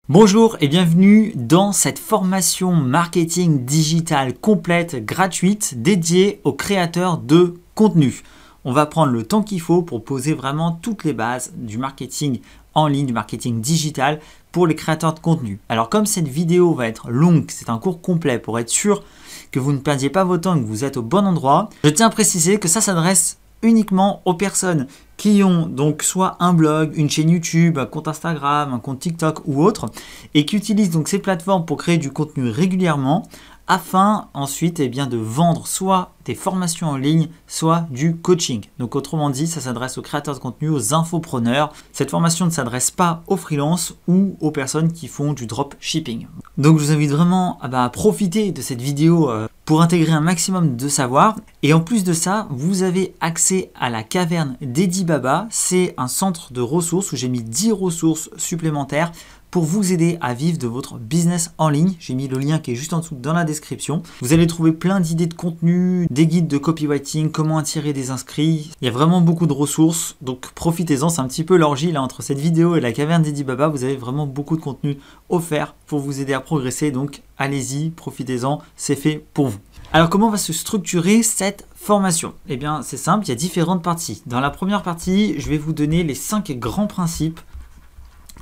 Bonjour et bienvenue dans cette formation marketing digital complète gratuite dédiée aux créateurs de contenu. On va prendre le temps qu'il faut pour poser vraiment toutes les bases du marketing en ligne, du marketing digital pour les créateurs de contenu. Alors comme cette vidéo va être longue, c'est un cours complet pour être sûr que vous ne perdiez pas votre temps et que vous êtes au bon endroit, je tiens à préciser que ça s'adresse uniquement aux personnes qui ont donc soit un blog, une chaîne YouTube, un compte Instagram, un compte TikTok ou autre et qui utilisent donc ces plateformes pour créer du contenu régulièrement afin ensuite de vendre soit des formations en ligne, soit du coaching. Donc autrement dit, ça s'adresse aux créateurs de contenu, aux infopreneurs. Cette formation ne s'adresse pas aux freelances ou aux personnes qui font du dropshipping. Donc je vous invite vraiment à profiter de cette vidéo pour intégrer un maximum de savoir. Et en plus de ça, vous avez accès à la caverne d'Eddie Baba. C'est un centre de ressources où j'ai mis 10 ressources supplémentaires pour vous aider à vivre de votre business en ligne. J'ai mis le lien qui est juste en dessous dans la description. Vous allez trouver plein d'idées de contenu, des guides de copywriting, comment attirer des inscrits. Il y a vraiment beaucoup de ressources, donc profitez-en. C'est un petit peu l'orgie là entre cette vidéo et la caverne d'Eddie Baba. Vous avez vraiment beaucoup de contenu offert pour vous aider à progresser. Donc allez-y, profitez-en, c'est fait pour vous. Alors comment va se structurer cette formation? Eh bien c'est simple, il y a différentes parties. Dans la première partie, je vais vous donner les 5 grands principes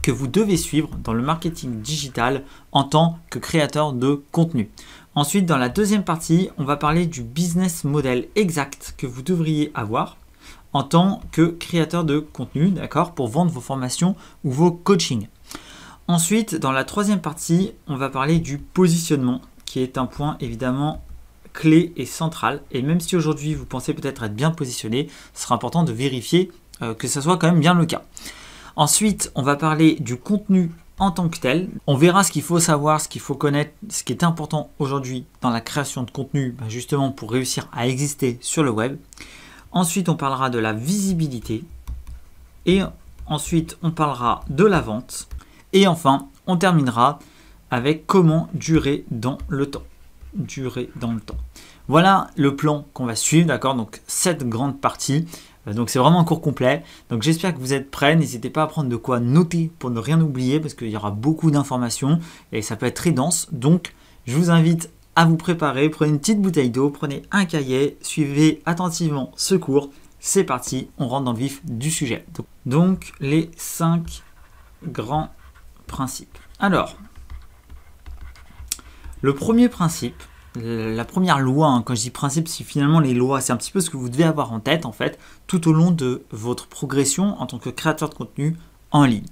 que vous devez suivre dans le marketing digital en tant que créateur de contenu. Ensuite, dans la deuxième partie, on va parler du business model exact que vous devriez avoir en tant que créateur de contenu, d'accord, pour vendre vos formations ou vos coachings. Ensuite, dans la troisième partie, on va parler du positionnement, qui est un point évidemment clé et central. Et même si aujourd'hui vous pensez peut-être être bien positionné, ce sera important de vérifier que ce soit quand même bien le cas. Ensuite, on va parler du contenu en tant que tel. On verra ce qu'il faut savoir, ce qu'il faut connaître, ce qui est important aujourd'hui dans la création de contenu, justement pour réussir à exister sur le web. Ensuite, on parlera de la visibilité. Et ensuite, on parlera de la vente. Et enfin, on terminera avec comment durer dans le temps. Durer dans le temps. Voilà le plan qu'on va suivre, d'accord? Donc, cette grande partie. Donc c'est vraiment un cours complet, donc j'espère que vous êtes prêts, n'hésitez pas à prendre de quoi noter pour ne rien oublier parce qu'il y aura beaucoup d'informations et ça peut être très dense, donc je vous invite à vous préparer, prenez une petite bouteille d'eau, prenez un cahier, suivez attentivement ce cours, c'est parti, on rentre dans le vif du sujet. Donc les 5 grands principes. Alors, le premier principe, la première loi, quand je dis principe, c'est finalement les lois, c'est un petit peu ce que vous devez avoir en tête en fait tout au long de votre progression en tant que créateur de contenu en ligne.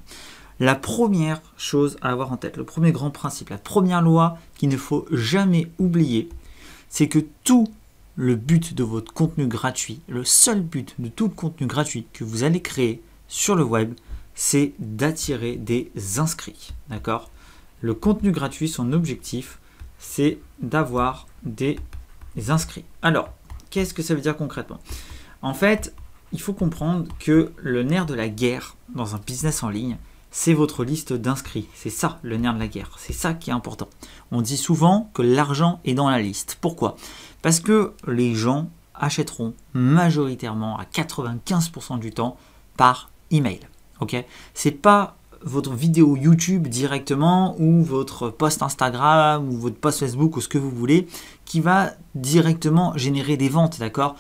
La première chose à avoir en tête, le premier grand principe, la première loi qu'il ne faut jamais oublier, c'est que tout le but de votre contenu gratuit, le seul but de tout contenu gratuit que vous allez créer sur le web, c'est d'attirer des inscrits, d'accord? Le contenu gratuit, son objectif, c'est d'avoir des inscrits. Alors, qu'est-ce que ça veut dire concrètement? En fait, il faut comprendre que le nerf de la guerre dans un business en ligne, c'est votre liste d'inscrits. C'est ça le nerf de la guerre. C'est ça qui est important. On dit souvent que l'argent est dans la liste. Pourquoi? Parce que les gens achèteront majoritairement à 95% du temps par email. Ok? C'est pas votre vidéo YouTube directement ou votre post Instagram ou votre post Facebook ou ce que vous voulez qui va directement générer des ventes, d'accord?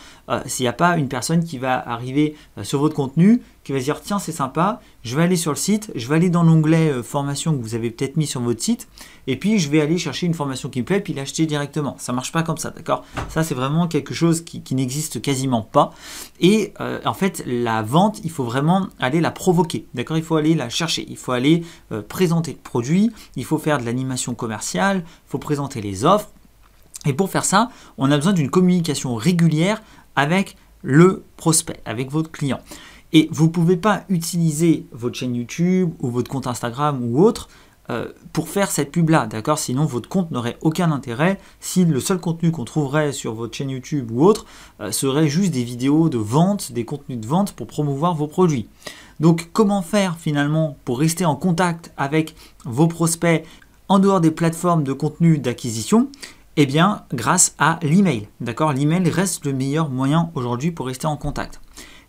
S'il n'y a pas une personne qui va arriver sur votre contenu, qui va se dire tiens c'est sympa, je vais aller sur le site, je vais aller dans l'onglet formation que vous avez peut-être mis sur votre site et puis je vais aller chercher une formation qui me plaît puis l'acheter directement. Ça ne marche pas comme ça, d'accord? Ça c'est vraiment quelque chose qui n'existe quasiment pas et en fait la vente il faut vraiment aller la provoquer, d'accord? Il faut aller la chercher, il faut aller présenter le produit, il faut faire de l'animation commerciale, il faut présenter les offres. Et pour faire ça, on a besoin d'une communication régulière avec le prospect, avec votre client. Et vous ne pouvez pas utiliser votre chaîne YouTube ou votre compte Instagram ou autre pour faire cette pub-là, d'accord? Sinon, votre compte n'aurait aucun intérêt si le seul contenu qu'on trouverait sur votre chaîne YouTube ou autre serait juste des vidéos de vente, des contenus de vente pour promouvoir vos produits. Donc, comment faire finalement pour rester en contact avec vos prospects en dehors des plateformes de contenu d'acquisition? Eh bien, grâce à l'email, d'accord? L'email reste le meilleur moyen aujourd'hui pour rester en contact.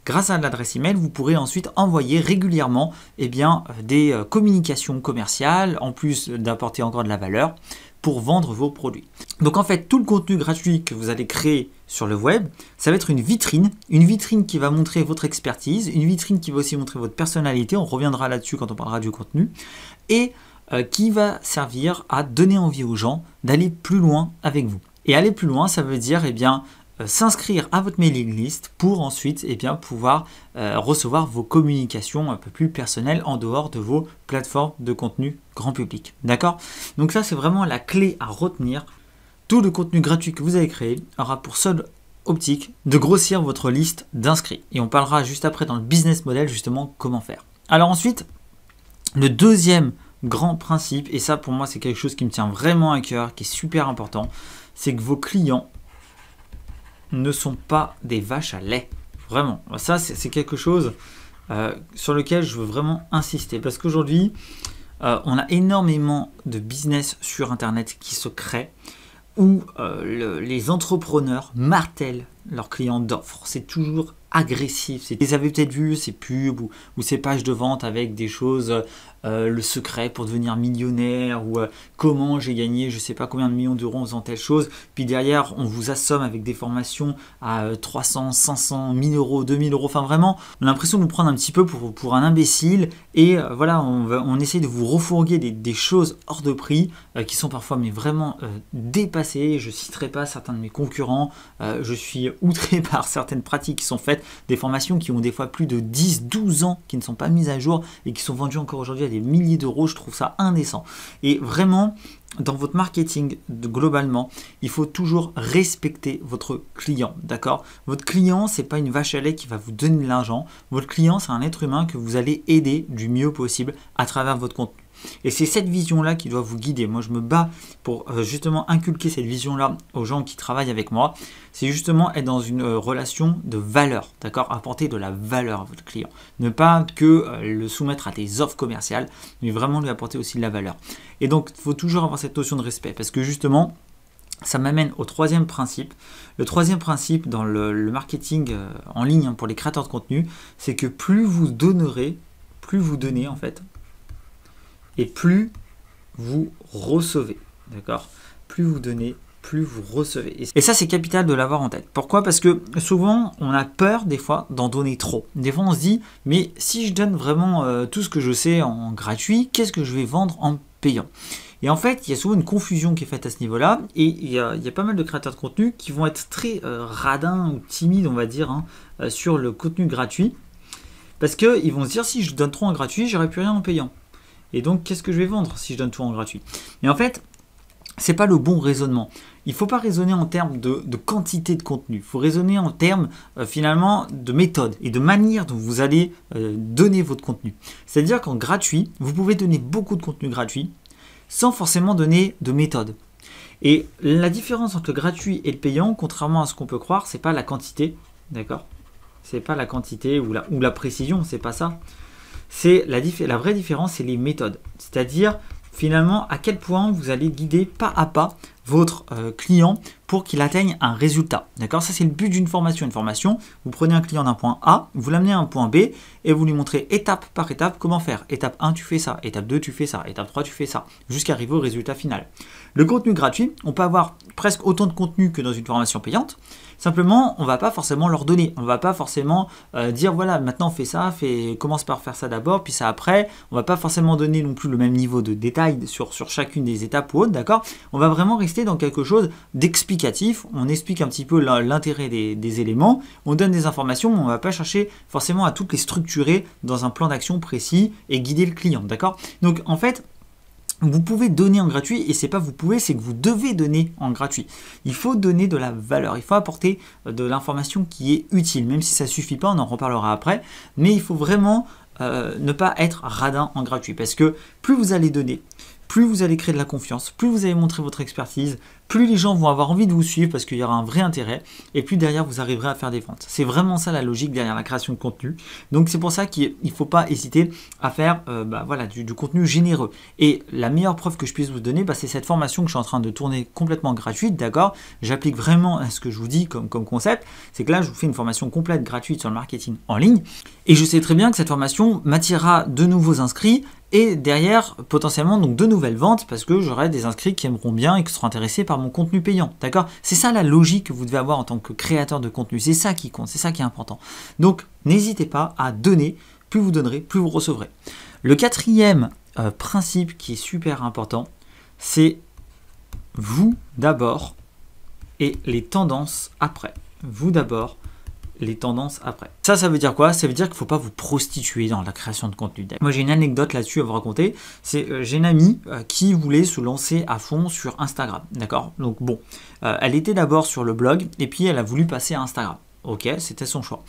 grâce à l'adresse email, vous pourrez ensuite envoyer régulièrement des communications commerciales, en plus d'apporter encore de la valeur, pour vendre vos produits. Donc en fait, tout le contenu gratuit que vous allez créer sur le web, ça va être une vitrine qui va montrer votre expertise, une vitrine qui va aussi montrer votre personnalité, on reviendra là-dessus quand on parlera du contenu, et qui va servir à donner envie aux gens d'aller plus loin avec vous. Et aller plus loin, ça veut dire s'inscrire à votre mailing list pour ensuite pouvoir recevoir vos communications un peu plus personnelles en dehors de vos plateformes de contenu grand public. D'accord? Donc ça, c'est vraiment la clé à retenir. Tout le contenu gratuit que vous avez créé aura pour seule optique de grossir votre liste d'inscrits. Et on parlera juste après dans le business model justement comment faire. Alors ensuite, le deuxième grand principe, et ça pour moi c'est quelque chose qui me tient vraiment à cœur, qui est super important, c'est que vos clients ne sont pas des vaches à lait. Vraiment, ça c'est quelque chose sur lequel je veux vraiment insister. Parce qu'aujourd'hui, on a énormément de business sur Internet qui se créent où les entrepreneurs martèlent leurs clients d'offres. C'est toujours agressif. Vous avez peut-être vu ces pubs ou ces pages de vente avec des choses, le secret pour devenir millionnaire ou comment j'ai gagné je ne sais pas combien de millions d'euros en faisant telle chose. Puis derrière, on vous assomme avec des formations à 300, 500, 1000 euros, 2000 euros. Enfin vraiment, on a l'impression de nous prendre un petit peu pour un imbécile. Et voilà, on essaie de vous refourguer des choses hors de prix qui sont parfois mais vraiment dépassées. Je ne citerai pas certains de mes concurrents. Je suis outré par certaines pratiques qui sont faites. Des formations qui ont des fois plus de 10, 12 ans, qui ne sont pas mises à jour et qui sont vendues encore aujourd'hui à des milliers d'euros. Je trouve ça indécent. Et vraiment, dans votre marketing, globalement, il faut toujours respecter votre client, d'accord? Votre client, c'est pas une vache à lait qui va vous donner de l'argent. Votre client, c'est un être humain que vous allez aider du mieux possible à travers votre contenu. Et c'est cette vision-là qui doit vous guider. Moi, je me bats pour justement inculquer cette vision-là aux gens qui travaillent avec moi. C'est justement être dans une relation de valeur, d'accord? Apporter de la valeur à votre client. Ne pas que le soumettre à des offres commerciales, mais vraiment lui apporter aussi de la valeur. Et donc, il faut toujours avoir cette notion de respect parce que justement, ça m'amène au troisième principe. Le troisième principe dans le marketing en ligne pour les créateurs de contenu, c'est que plus vous donnez en fait, et plus vous recevez, d'accord? Plus vous donnez, plus vous recevez. Et ça, c'est capital de l'avoir en tête. Pourquoi? Parce que souvent, on a peur des fois d'en donner trop. Des fois, on se dit, mais si je donne vraiment tout ce que je sais en gratuit, qu'est-ce que je vais vendre en payant? Et en fait, il y a souvent une confusion qui est faite à ce niveau-là. Et il y a pas mal de créateurs de contenu qui vont être très radins ou timides, on va dire, sur le contenu gratuit. Parce qu'ils vont se dire, si je donne trop en gratuit, j'aurai plus rien en payant. Et donc, qu'est-ce que je vais vendre si je donne tout en gratuit? Et en fait, ce n'est pas le bon raisonnement. Il ne faut pas raisonner en termes de quantité de contenu. Il faut raisonner en termes finalement de méthode et de manière dont vous allez donner votre contenu. C'est-à-dire qu'en gratuit, vous pouvez donner beaucoup de contenu gratuit sans forcément donner de méthode. Et la différence entre le gratuit et le payant, contrairement à ce qu'on peut croire, ce n'est pas la quantité, d'accord? Ce n'est pas la quantité ou la précision, ce n'est pas ça. C'est la vraie différence, c'est les méthodes. C'est-à-dire, finalement, à quel point vous allez guider pas à pas votre client pour qu'il atteigne un résultat. D'accord? Ça, c'est le but d'une formation. Une formation, vous prenez un client d'un point A, vous l'amenez à un point B et vous lui montrez étape par étape comment faire. Étape 1, tu fais ça. Étape 2, tu fais ça. Étape 3, tu fais ça. Jusqu'à arriver au résultat final. Le contenu gratuit, on peut avoir presque autant de contenu que dans une formation payante. Simplement, on ne va pas forcément leur donner. On ne va pas forcément dire, voilà, maintenant fais ça, commence par faire ça d'abord, puis ça après. On ne va pas forcément donner non plus le même niveau de détail sur chacune des étapes ou autres, d'accord? On va vraiment rester dans quelque chose d'explicatif. On explique un petit peu l'intérêt des éléments. On donne des informations, mais on ne va pas chercher forcément à toutes les structurer dans un plan d'action précis et guider le client, d'accord? Donc, en fait, vous pouvez donner en gratuit et c'est pas vous pouvez, c'est que vous devez donner en gratuit. Il faut donner de la valeur, il faut apporter de l'information qui est utile, même si ça suffit pas, on en reparlera après, mais il faut vraiment ne pas être radin en gratuit parce que plus vous allez donner, plus vous allez créer de la confiance, plus vous allez montrer votre expertise, plus les gens vont avoir envie de vous suivre parce qu'il y aura un vrai intérêt et puis derrière vous arriverez à faire des ventes. C'est vraiment ça la logique derrière la création de contenu. Donc c'est pour ça qu'il ne faut pas hésiter à faire voilà, du contenu généreux. Et la meilleure preuve que je puisse vous donner, c'est cette formation que je suis en train de tourner complètement gratuite, d'accord? J'applique vraiment ce que je vous dis comme concept, c'est que là je vous fais une formation complète gratuite sur le marketing en ligne et je sais très bien que cette formation m'attirera de nouveaux inscrits et derrière potentiellement donc de nouvelles ventes parce que j'aurai des inscrits qui aimeront bien et qui seront intéressés par mon contenu payant, d'accord? C'est ça la logique que vous devez avoir en tant que créateur de contenu, c'est ça qui compte, c'est ça qui est important. Donc n'hésitez pas à donner, plus vous donnerez, plus vous recevrez. Le quatrième principe qui est super important, c'est vous d'abord et les tendances après. Vous d'abord, les tendances après. Ça veut dire quoi? Ça veut dire qu'il ne faut pas vous prostituer dans la création de contenu. Moi j'ai une anecdote là-dessus à vous raconter. C'est j'ai une amie qui voulait se lancer à fond sur Instagram. D'accord? Donc bon, elle était d'abord sur le blog et puis elle a voulu passer à Instagram. Ok, c'était son choix.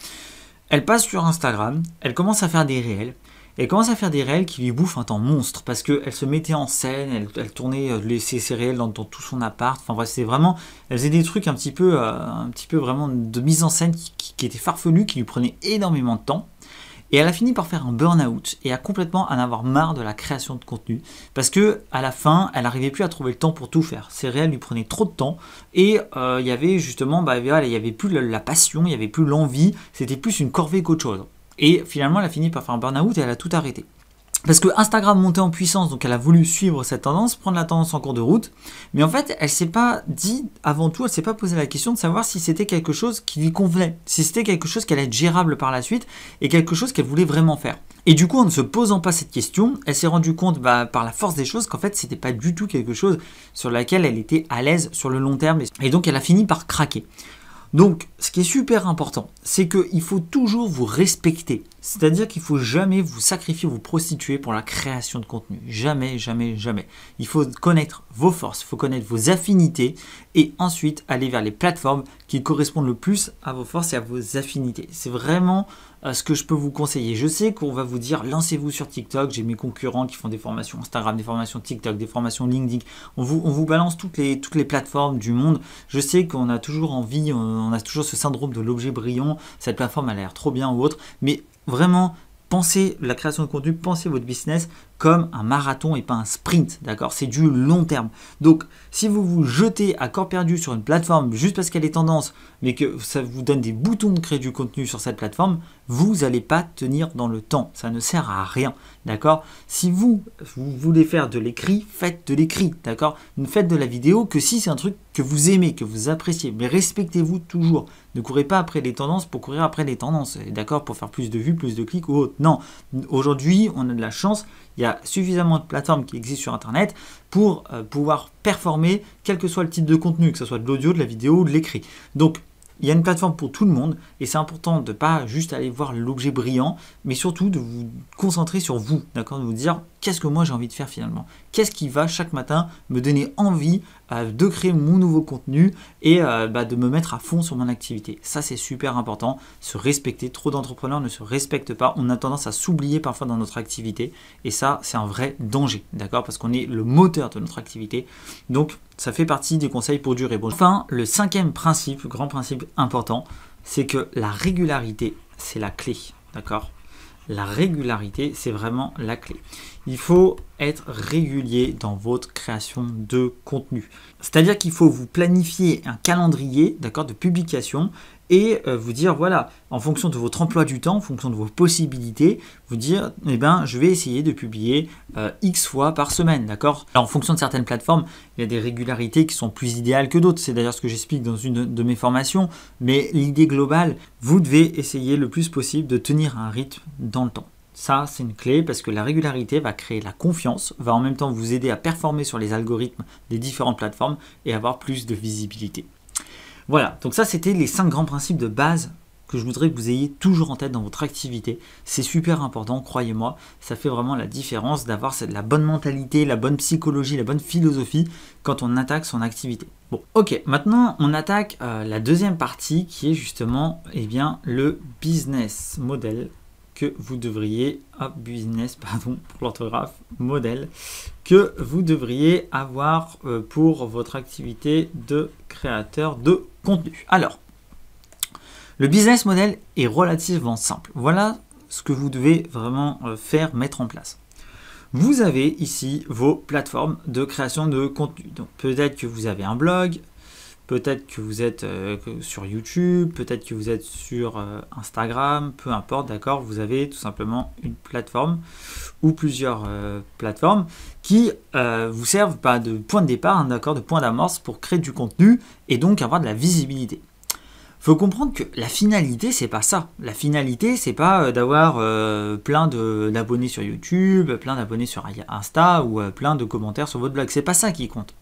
Elle passe sur Instagram, elle commence à faire des réels. Elle commence à faire des réels qui lui bouffent un temps monstre parce qu'elle se mettait en scène, elle tournait ses réels dans tout son appart. Enfin bref, c'est vraiment, elle faisait des trucs un petit peu vraiment de mise en scène qui étaient farfelus, qui lui prenaient énormément de temps. Et elle a fini par faire un burn-out et a complètement en avoir marre de la création de contenu parce que à la fin, elle n'arrivait plus à trouver le temps pour tout faire. Ses réels lui prenaient trop de temps et il y avait justement, il y avait plus la passion, il y avait plus l'envie, c'était plus une corvée qu'autre chose. Et finalement, elle a fini par faire un burn-out et elle a tout arrêté. Parce que Instagram montait en puissance, donc elle a voulu suivre cette tendance, prendre la tendance en cours de route. Mais en fait, elle ne s'est pas dit, avant tout, elle ne s'est pas posé la question de savoir si c'était quelque chose qui lui convenait, si c'était quelque chose qui allait être gérable par la suite et quelque chose qu'elle voulait vraiment faire. Et du coup, en ne se posant pas cette question, elle s'est rendue compte par la force des choses qu'en fait, c'était pas du tout quelque chose sur laquelle elle était à l'aise sur le long terme. Et donc, elle a fini par craquer. Donc, ce qui est super important, c'est qu'il faut toujours vous respecter. C'est-à-dire qu'il ne faut jamais vous sacrifier, vous prostituer pour la création de contenu. Jamais, jamais, jamais. Il faut connaître vos forces, il faut connaître vos affinités et ensuite aller vers les plateformes qui correspondent le plus à vos forces et à vos affinités. C'est vraiment ce que je peux vous conseiller. Je sais qu'on va vous dire, lancez-vous sur TikTok. J'ai mes concurrents qui font des formations Instagram, des formations TikTok, des formations LinkedIn. On vous balance toutes les plateformes du monde. Je sais qu'on a toujours envie, on a toujours ce syndrome de l'objet brillant. Cette plateforme a l'air trop bien ou autre. Mais vraiment, pensez la création de contenu, pensez votre business comme un marathon et pas un sprint, d'accord? C'est du long terme. Donc, si vous vous jetez à corps perdu sur une plateforme juste parce qu'elle est tendance, mais que ça vous donne des boutons de créer du contenu sur cette plateforme, vous n'allez pas tenir dans le temps. Ça ne sert à rien, d'accord? Si vous voulez faire de l'écrit, faites de l'écrit, d'accord? Ne faites de la vidéo que si c'est un truc que vous aimez, que vous appréciez, mais respectez-vous toujours. Ne courez pas après les tendances pour courir après les tendances, d'accord? Pour faire plus de vues, plus de clics ou autre. Non, aujourd'hui, on a de la chance. Il y a suffisamment de plateformes qui existent sur Internet pour pouvoir performer quel que soit le type de contenu, que ce soit de l'audio, de la vidéo ou de l'écrit. Donc, il y a une plateforme pour tout le monde et c'est important de ne pas juste aller voir l'objet brillant, mais surtout de vous concentrer sur vous, d'accord? De vous dire qu'est-ce que moi j'ai envie de faire finalement? Qu'est-ce qui va chaque matin me donner envie de créer mon nouveau contenu et de me mettre à fond sur mon activité? Ça, c'est super important. Se respecter. Trop d'entrepreneurs ne se respectent pas. On a tendance à s'oublier parfois dans notre activité et ça, c'est un vrai danger, d'accord? Parce qu'on est le moteur de notre activité. Donc, ça fait partie des conseils pour durer. Bon. Enfin, le cinquième principe, grand principe important, c'est que la régularité, c'est la clé, d'accord? La régularité, c'est vraiment la clé. Il faut être régulier dans votre création de contenu. C'est-à-dire qu'il faut vous planifier un calendrier, d'accord, de publication et vous dire, voilà, en fonction de votre emploi du temps, en fonction de vos possibilités, vous dire, eh ben, je vais essayer de publier X fois par semaine, d'accord? En fonction de certaines plateformes, il y a des régularités qui sont plus idéales que d'autres. C'est d'ailleurs ce que j'explique dans une de mes formations. Mais l'idée globale, vous devez essayer le plus possible de tenir un rythme dans le temps. Ça, c'est une clé parce que la régularité va créer la confiance, va en même temps vous aider à performer sur les algorithmes des différentes plateformes et avoir plus de visibilité. Voilà, donc ça, c'était les 5 grands principes de base que je voudrais que vous ayez toujours en tête dans votre activité. C'est super important, croyez-moi, ça fait vraiment la différence d'avoir la bonne mentalité, la bonne psychologie, la bonne philosophie quand on attaque son activité. Bon, ok, maintenant on attaque la deuxième partie qui est justement le business model que vous devriez, business, pardon pour l'orthographe, modèle, que vous devriez avoir pour votre activité de créateur de contenu. Alors, le business model est relativement simple. Voilà ce que vous devez vraiment mettre en place. Vous avez ici vos plateformes de création de contenu. Donc peut-être que vous avez un blog, peut-être que vous êtes sur YouTube, peut-être que vous êtes sur Instagram, peu importe, d'accord. Vous avez tout simplement une plateforme ou plusieurs plateformes qui vous servent de point de départ, d'accord, de point d'amorce pour créer du contenu et donc avoir de la visibilité. Il faut comprendre que la finalité, c'est pas ça. La finalité, c'est pas d'avoir plein d'abonnés sur YouTube, plein d'abonnés sur Insta ou plein de commentaires sur votre blog. C'est pas ça qui compte.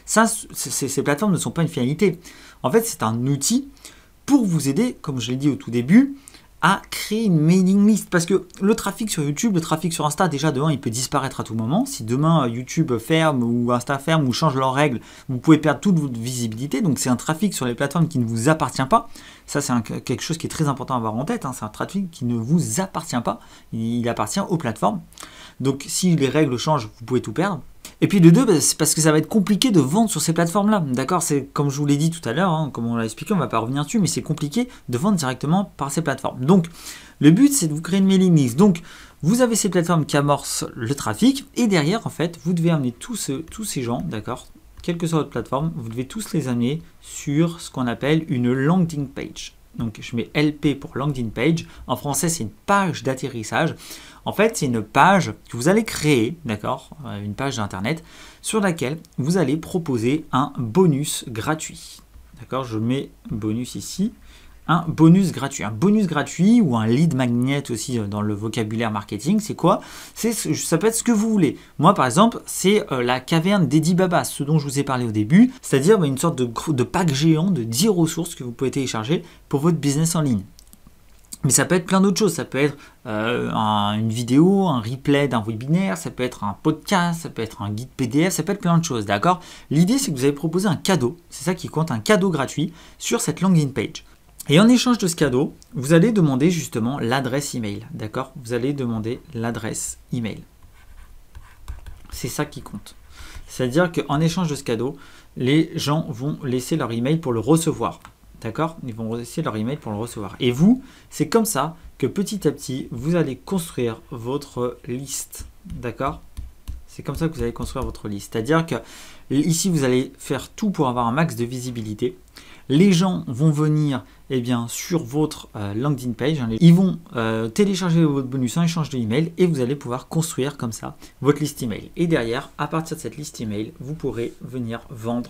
Ça, ces plateformes ne sont pas une finalité. En fait, c'est un outil pour vous aider, comme je l'ai dit au tout début, à créer une mailing list. Parce que le trafic sur YouTube, le trafic sur Insta, déjà de 1, il peut disparaître à tout moment. Si demain YouTube ferme ou Insta ferme ou change leurs règles, vous pouvez perdre toute votre visibilité. Donc c'est un trafic sur les plateformes qui ne vous appartient pas. Ça, c'est quelque chose qui est très important à avoir en tête. C'est un trafic qui ne vous appartient pas. Il appartient aux plateformes. Donc si les règles changent, vous pouvez tout perdre. Et puis de deux, c'est parce que ça va être compliqué de vendre sur ces plateformes-là. D'accord, c'est comme je vous l'ai dit tout à l'heure, comme on l'a expliqué, on ne va pas revenir dessus, mais c'est compliqué de vendre directement par ces plateformes. Donc, le but, c'est de vous créer une mailing list. Donc, vous avez ces plateformes qui amorcent le trafic, et derrière, en fait, vous devez amener tous ces gens, d'accord, quelle que soit votre plateforme, vous devez tous les amener sur ce qu'on appelle une landing page. Donc, je mets LP pour landing page. En français, c'est une page d'atterrissage. En fait, c'est une page que vous allez créer, d'accord, une page d'internet sur laquelle vous allez proposer un bonus gratuit. D'accord, je mets bonus ici, un bonus gratuit. Un bonus gratuit ou un lead magnet aussi dans le vocabulaire marketing, c'est quoi? Ça peut être ce que vous voulez. Moi, par exemple, c'est la caverne d'Eddie Baba, ce dont je vous ai parlé au début, c'est-à-dire une sorte de pack géant de 10 ressources que vous pouvez télécharger pour votre business en ligne. Mais ça peut être plein d'autres choses, ça peut être une vidéo, un replay d'un webinaire, ça peut être un podcast, ça peut être un guide PDF, ça peut être plein de choses, d'accord? L'idée, c'est que vous allez proposer un cadeau, c'est ça qui compte, un cadeau gratuit sur cette landing page. Et en échange de ce cadeau, vous allez demander justement l'adresse email, d'accord? Vous allez demander l'adresse email. C'est ça qui compte. C'est-à-dire qu'en échange de ce cadeau, les gens vont laisser leur email pour le recevoir. D'accord? Ils vont laisser leur email pour le recevoir. Et vous, c'est comme ça que petit à petit, vous allez construire votre liste. D'accord? C'est comme ça que vous allez construire votre liste. C'est-à-dire que ici, vous allez faire tout pour avoir un max de visibilité. Les gens vont venir sur votre landing page. Ils vont télécharger votre bonus en échange de email et vous allez pouvoir construire comme ça votre liste email. Et derrière, à partir de cette liste email, vous pourrez venir vendre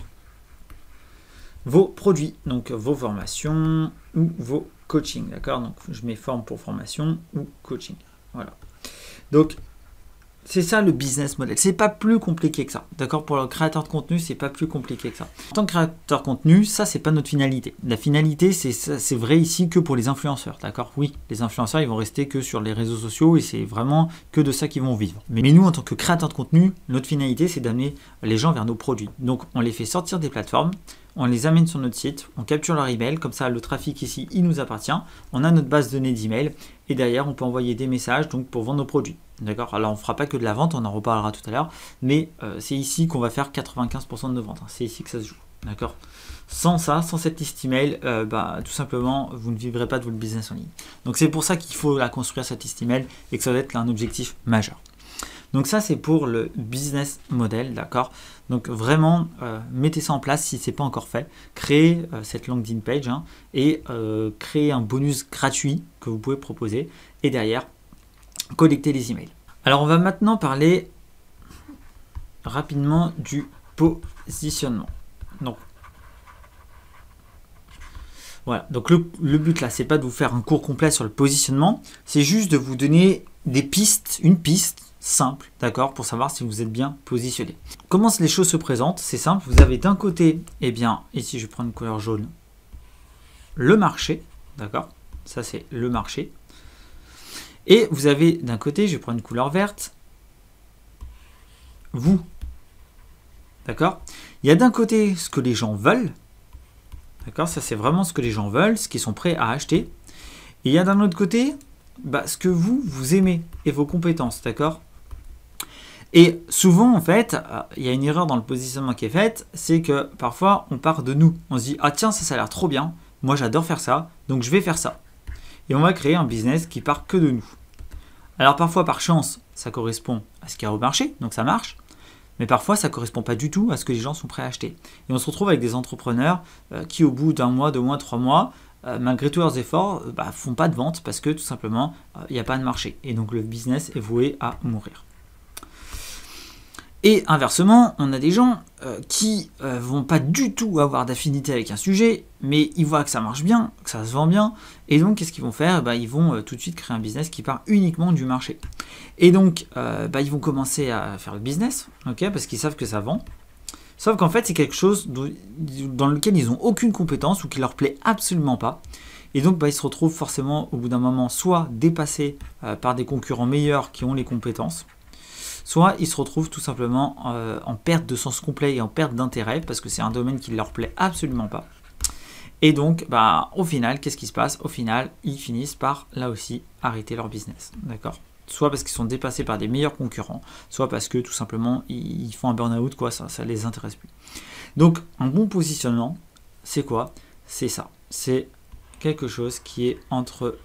vos produits, donc vos formations ou vos coachings, d'accord? Donc je mets forme pour formation ou coaching, voilà. Donc c'est ça le business model, c'est pas plus compliqué que ça, d'accord? Pour le créateur de contenu, c'est pas plus compliqué que ça. En tant que créateur de contenu, ça c'est pas notre finalité. La finalité, c'est vrai ici que pour les influenceurs, d'accord? Oui, les influenceurs, ils vont rester que sur les réseaux sociaux et c'est vraiment que de ça qu'ils vont vivre. Mais nous, en tant que créateur de contenu, notre finalité, c'est d'amener les gens vers nos produits. Donc on les fait sortir des plateformes, on les amène sur notre site, on capture leur email, comme ça le trafic ici, il nous appartient. On a notre base de données d'email et derrière, on peut envoyer des messages donc pour vendre nos produits. D'accord? Alors, on ne fera pas que de la vente, on en reparlera tout à l'heure, mais c'est ici qu'on va faire 95% de nos ventes. C'est ici que ça se joue. D'accord? Sans ça, sans cette liste email, tout simplement, vous ne vivrez pas de votre business en ligne. Donc, c'est pour ça qu'il faut la construire, cette liste email, et que ça doit être un objectif majeur. Donc ça, c'est pour le business model, d'accord? Donc vraiment, mettez ça en place si ce n'est pas encore fait. Créez cette landing page et créez un bonus gratuit que vous pouvez proposer. Et derrière, collectez les emails. Alors, on va maintenant parler rapidement du positionnement. Donc, voilà. Donc, le but là, c'est pas de vous faire un cours complet sur le positionnement. C'est juste de vous donner des pistes, une piste simple, d'accord, pour savoir si vous êtes bien positionné. Comment les choses se présentent? C'est simple, vous avez d'un côté, ici je vais prendre une couleur jaune, le marché, d'accord, ça c'est le marché, et vous avez d'un côté, je vais prendre une couleur verte, vous, d'accord. Il y a d'un côté ce que les gens veulent, d'accord, ça c'est vraiment ce que les gens veulent, ce qu'ils sont prêts à acheter, et il y a d'un autre côté ce que vous aimez et vos compétences, d'accord? Et souvent, en fait, il y a une erreur dans le positionnement qui est faite, c'est que parfois, on part de nous. On se dit, ah tiens, ça a l'air trop bien, moi j'adore faire ça, donc je vais faire ça. Et on va créer un business qui part que de nous. Alors parfois, par chance, ça correspond à ce qu'il y a au marché, donc ça marche. Mais parfois, ça ne correspond pas du tout à ce que les gens sont prêts à acheter. Et on se retrouve avec des entrepreneurs qui, au bout d'un mois, 2 mois, 3 mois, malgré tous leurs efforts, font pas de vente parce que tout simplement, il n'y a pas de marché. Et donc le business est voué à mourir. Et inversement, on a des gens qui vont pas du tout avoir d'affinité avec un sujet, mais ils voient que ça marche bien, que ça se vend bien, et donc qu'est-ce qu'ils vont faire? Ils vont tout de suite créer un business qui part uniquement du marché. Et donc, ils vont commencer à faire le business, okay, parce qu'ils savent que ça vend. Sauf qu'en fait, c'est quelque chose dans lequel ils n'ont aucune compétence ou qui leur plaît absolument pas. Et donc, ils se retrouvent forcément au bout d'un moment soit dépassés par des concurrents meilleurs qui ont les compétences, soit ils se retrouvent tout simplement en perte de sens complet et en perte d'intérêt parce que c'est un domaine qui ne leur plaît absolument pas. Et donc, au final, qu'est-ce qui se passe? Au final, ils finissent par, là aussi, arrêter leur business. D'accord? Soit parce qu'ils sont dépassés par des meilleurs concurrents, soit parce que tout simplement, ils font un burn-out, quoi, ça ne les intéresse plus. Donc, un bon positionnement, c'est quoi? C'est ça. C'est quelque chose qui est entre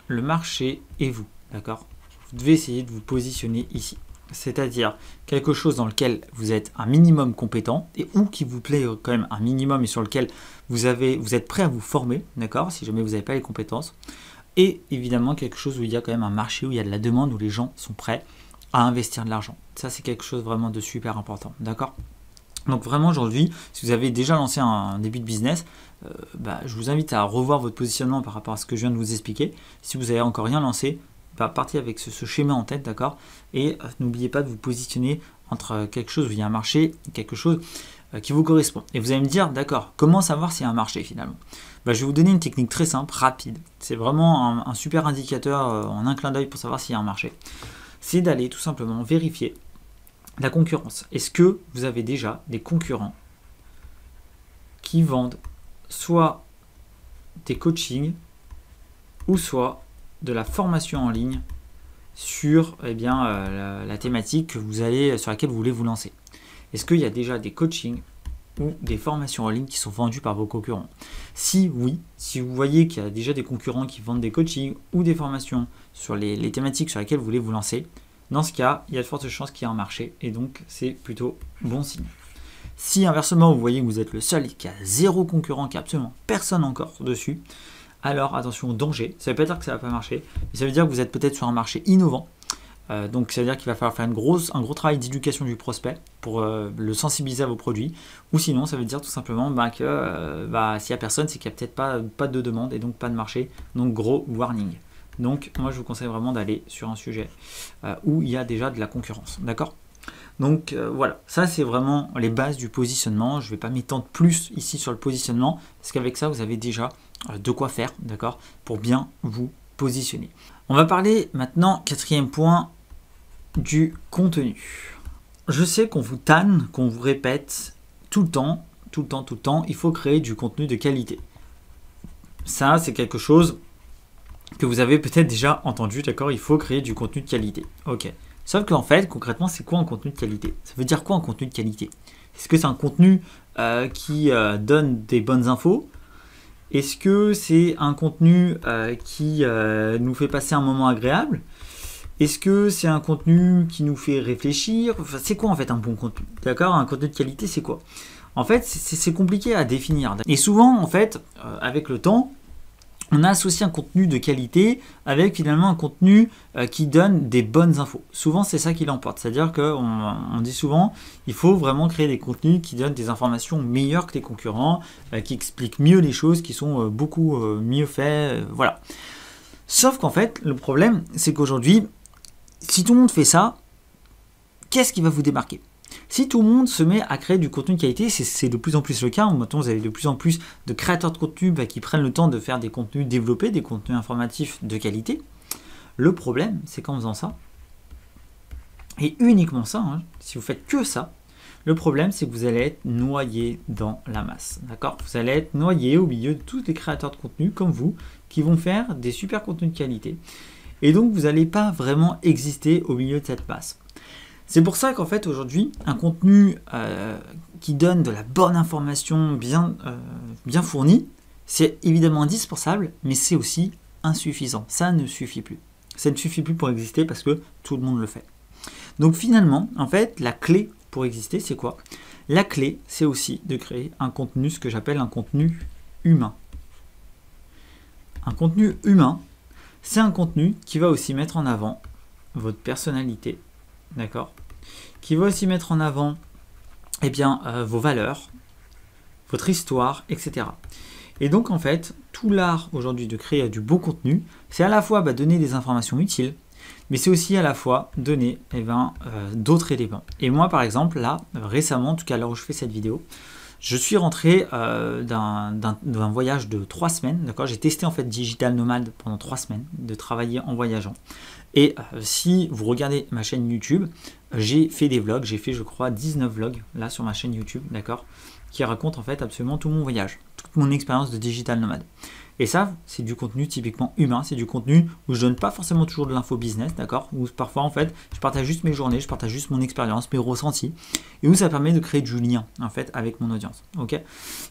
le marché et vous. D'accord? Vous devez essayer de vous positionner ici. C'est-à-dire quelque chose dans lequel vous êtes un minimum compétent et ou qui vous plaît quand même un minimum et sur lequel vous êtes prêt à vous former, d'accord, si jamais vous n'avez pas les compétences. Et évidemment quelque chose où il y a quand même un marché, où il y a de la demande, où les gens sont prêts à investir de l'argent. Ça, c'est quelque chose vraiment de super important, d'accord? Donc vraiment aujourd'hui, si vous avez déjà lancé un début de business, je vous invite à revoir votre positionnement par rapport à ce que je viens de vous expliquer. Si vous n'avez encore rien lancé, partez avec ce schéma en tête, d'accord? Et n'oubliez pas de vous positionner entre quelque chose où il y a un marché et quelque chose qui vous correspond. Et vous allez me dire, d'accord, comment savoir s'il y a un marché finalement? Je vais vous donner une technique très simple, rapide. C'est vraiment un super indicateur en un clin d'œil pour savoir s'il y a un marché. C'est d'aller tout simplement vérifier la concurrence. Est-ce que vous avez déjà des concurrents qui vendent soit des coachings ou soit de la formation en ligne sur la thématique sur laquelle vous voulez vous lancer? Est-ce qu'il y a déjà des coachings ou des formations en ligne qui sont vendues par vos concurrents? Si oui, si vous voyez qu'il y a déjà des concurrents qui vendent des coachings ou des formations sur les thématiques sur lesquelles vous voulez vous lancer, dans ce cas, il y a de fortes chances qu'il y ait un marché et donc c'est plutôt bon signe. Si inversement, vous voyez que vous êtes le seul et qu'il y a zéro concurrent, qu'il n'y a absolument personne encore dessus, alors attention au danger. Ça ne veut pas dire que ça ne va pas marcher, mais ça veut dire que vous êtes peut-être sur un marché innovant. Donc ça veut dire qu'il va falloir faire un gros travail d'éducation du prospect pour le sensibiliser à vos produits. Ou sinon, ça veut dire tout simplement que s'il n'y a personne, c'est qu'il n'y a peut-être pas de demande et donc pas de marché. Donc gros warning. Donc moi, je vous conseille vraiment d'aller sur un sujet où il y a déjà de la concurrence. D'accord ? Donc voilà, ça c'est vraiment les bases du positionnement. Je ne vais pas m'étendre plus ici sur le positionnement, parce qu'avec ça, vous avez déjà de quoi faire, d'accord, pour bien vous positionner. On va parler maintenant, 4e point, du contenu. Je sais qu'on vous tanne, qu'on vous répète tout le temps, il faut créer du contenu de qualité. Ça, c'est quelque chose que vous avez peut-être déjà entendu, d'accord, il faut créer du contenu de qualité. Ok. Sauf qu'en fait, concrètement, c'est quoi un contenu de qualité? Ça veut dire quoi un contenu de qualité? Est-ce que c'est un contenu qui donne des bonnes infos? Est-ce que c'est un contenu qui nous fait passer un moment agréable? Est-ce que c'est un contenu qui nous fait réfléchir? Enfin, c'est quoi en fait un bon contenu? D'accord? Un contenu de qualité, c'est quoi? En fait, c'est compliqué à définir. Et souvent, en fait, avec le temps, on associe un contenu de qualité avec finalement un contenu qui donne des bonnes infos. Souvent, c'est ça qui l'emporte. C'est-à-dire qu'on dit souvent, il faut vraiment créer des contenus qui donnent des informations meilleures que les concurrents, qui expliquent mieux les choses, qui sont beaucoup mieux faits. Voilà. Sauf qu'en fait, le problème, c'est qu'aujourd'hui, si tout le monde fait ça, qu'est-ce qui va vous démarquer? Si tout le monde se met à créer du contenu de qualité, c'est de plus en plus le cas. Maintenant, vous avez de plus en plus de créateurs de contenu qui prennent le temps de faire des contenus développés, des contenus informatifs de qualité. Le problème, c'est qu'en faisant ça, et uniquement ça, si vous faites que ça, le problème, c'est que vous allez être noyé dans la masse. D'accord? Vous allez être noyé au milieu de tous les créateurs de contenu comme vous, qui vont faire des super contenus de qualité. Et donc, vous n'allez pas vraiment exister au milieu de cette masse. C'est pour ça qu'en fait, aujourd'hui, un contenu qui donne de la bonne information bien fournie, c'est évidemment indispensable, mais c'est aussi insuffisant. Ça ne suffit plus. Ça ne suffit plus pour exister parce que tout le monde le fait. Donc finalement, en fait, la clé pour exister, c'est quoi? La clé, c'est aussi de créer un contenu, ce que j'appelle un contenu humain. Un contenu humain, c'est un contenu qui va aussi mettre en avant votre personnalité, d'accord? Qui va aussi mettre en avant vos valeurs, votre histoire, etc. Et donc en fait, tout l'art aujourd'hui de créer du beau contenu, c'est à la fois donner des informations utiles, mais c'est aussi à la fois donner d'autres éléments. Et moi par exemple, là, récemment, en tout cas à l'heure où je fais cette vidéo, je suis rentré d'un voyage de 3 semaines, d'accord. J'ai testé en fait Digital Nomad pendant 3 semaines, de travailler en voyageant. Et si vous regardez ma chaîne YouTube, j'ai fait des vlogs, j'ai fait je crois 19 vlogs là sur ma chaîne YouTube, d'accord, qui racontent en fait absolument tout mon voyage, toute mon expérience de Digital Nomad. Et ça, c'est du contenu typiquement humain, c'est du contenu où je donne pas forcément toujours de l'info business, d'accord, où parfois en fait, je partage juste mes journées, je partage juste mon expérience, mes ressentis, et où ça permet de créer du lien en fait avec mon audience, ok.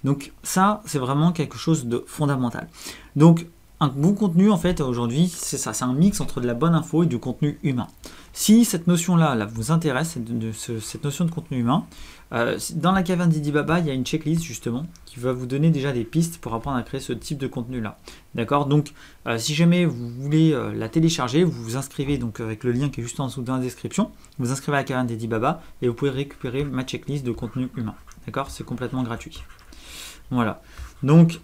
Donc ça, c'est vraiment quelque chose de fondamental. Donc un bon contenu en fait aujourd'hui, c'est ça, c'est un mix entre de la bonne info et du contenu humain. Si cette notion-là vous intéresse, cette notion de contenu humain, dans la caverne d'Idi Baba, il y a une checklist justement qui va vous donner déjà des pistes pour apprendre à créer ce type de contenu-là. D'accord? Donc, si jamais vous voulez la télécharger, vous vous inscrivez donc avec le lien qui est juste en dessous dans la description, vous vous inscrivez à la caverne d'Idi Baba et vous pouvez récupérer ma checklist de contenu humain. D'accord? C'est complètement gratuit. Voilà. Donc,